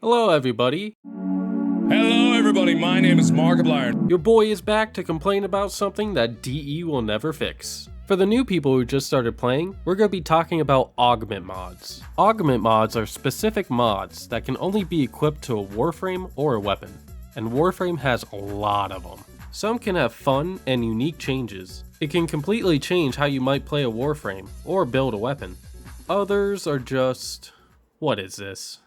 Hello everybody, Hello everybody, my name is Markiplier. your boy is back to complain about something that DE will never fix. For the new people who just started playing, we're going to be talking about augment mods. Augment mods are specific mods that can only be equipped to a Warframe or a weapon, and Warframe has a lot of them. Some can have fun and unique changes. It can completely change how you might play a Warframe or build a weapon. Others are just... what is this?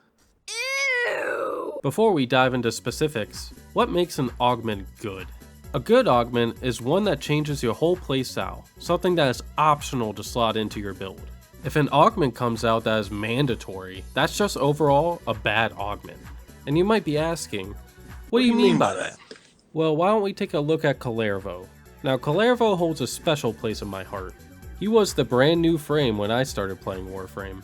Before we dive into specifics, what makes an augment good? A good augment is one that changes your whole playstyle, something that is optional to slot into your build. If an augment comes out that is mandatory, that's just overall a bad augment. And you might be asking, what do you mean by that? Well, why don't we take a look at Kullervo. Now Kullervo holds a special place in my heart. He was the brand new frame when I started playing Warframe.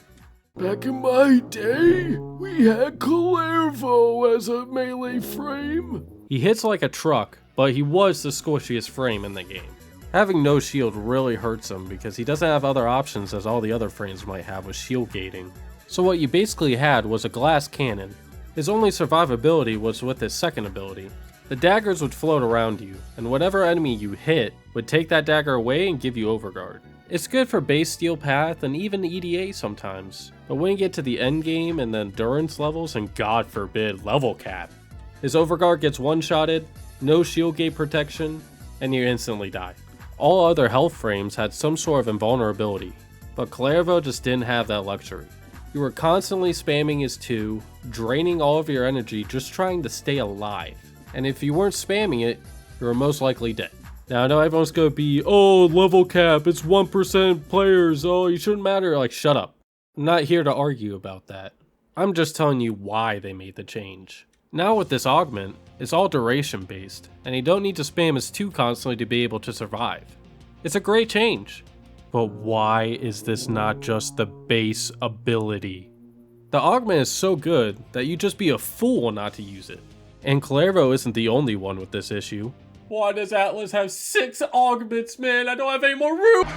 Back in my day, we had Kullervo as a melee frame. He hits like a truck, but he was the squishiest frame in the game. Having no shield really hurts him because he doesn't have other options as all the other frames might have with shield gating. So what you basically had was a glass cannon. His only survivability was with his second ability. The daggers would float around you, and whatever enemy you hit would take that dagger away and give you overguard. It's good for base steel path and even EDA sometimes, but when you get to the end game and the endurance levels and god forbid level cap, his overguard gets one-shotted, no shield gate protection, and you instantly die. All other health frames had some sort of invulnerability, but Kullervo just didn't have that luxury. You were constantly spamming his 2, draining all of your energy just trying to stay alive, and if you weren't spamming it, you were most likely dead. Now I know everyone's gonna be, oh, level cap, it's 1% players, oh, you shouldn't matter. Like, shut up. I'm not here to argue about that. I'm just telling you why they made the change. Now with this augment, it's all duration based, and you don't need to spam his 2 constantly to be able to survive. It's a great change. But why is this not just the base ability? The augment is so good that you'd just be a fool not to use it. And Kullervo isn't the only one with this issue. Why does Atlas have 6 augments, man? I don't have any more room!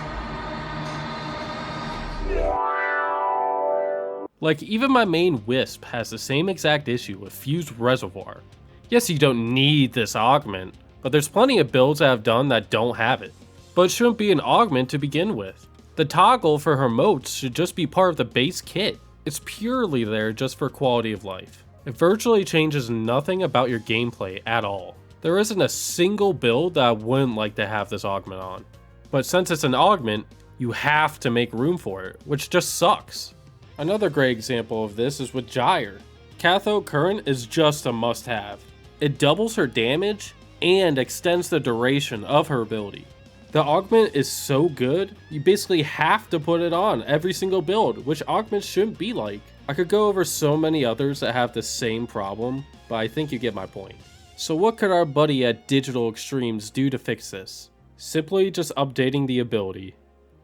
Like, even my main Wisp has the same exact issue with Fused Reservoir. Yes, you don't need this augment, but there's plenty of builds I've done that don't have it. But it shouldn't be an augment to begin with. The toggle for her motes should just be part of the base kit. It's purely there just for quality of life. It virtually changes nothing about your gameplay at all. There isn't a single build that I wouldn't like to have this augment on. But since it's an augment, you have to make room for it, which just sucks. Another great example of this is with Gyre. Cathode Current is just a must-have. It doubles her damage and extends the duration of her ability. The augment is so good, you basically have to put it on every single build, which augments shouldn't be like. I could go over so many others that have the same problem, but I think you get my point. So what could our buddy at Digital Extremes do to fix this? Simply just updating the ability.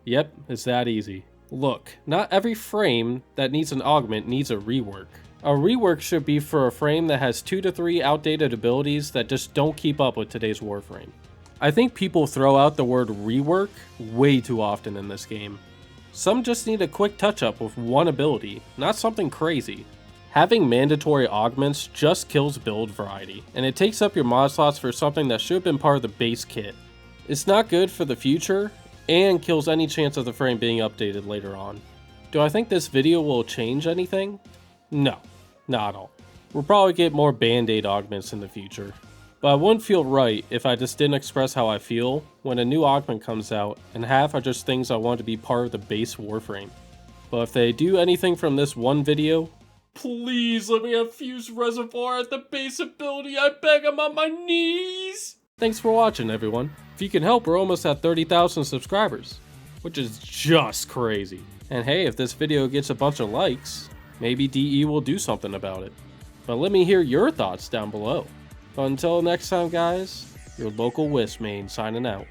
Yep, it's that easy. Look, not every frame that needs an augment needs a rework. A rework should be for a frame that has 2 to 3 outdated abilities that just don't keep up with today's Warframe. I think people throw out the word rework way too often in this game. Some just need a quick touch up with one ability, not something crazy. Having mandatory augments just kills build variety, and it takes up your mod slots for something that should have been part of the base kit. It's not good for the future, and kills any chance of the frame being updated later on. Do I think this video will change anything? No, not at all. We'll probably get more band-aid augments in the future. But I wouldn't feel right if I just didn't express how I feel when a new augment comes out, and half are just things I want to be part of the base Warframe. But if they do anything from this one video, please let me have Fused Reservoir at the base ability, I beg, I'm on my knees! Thanks for watching, everyone. If you can help, we're almost at 30,000 subscribers, which is just crazy. And hey, if this video gets a bunch of likes, maybe DE will do something about it. But let me hear your thoughts down below. But until next time, guys, your local Wisp main signing out.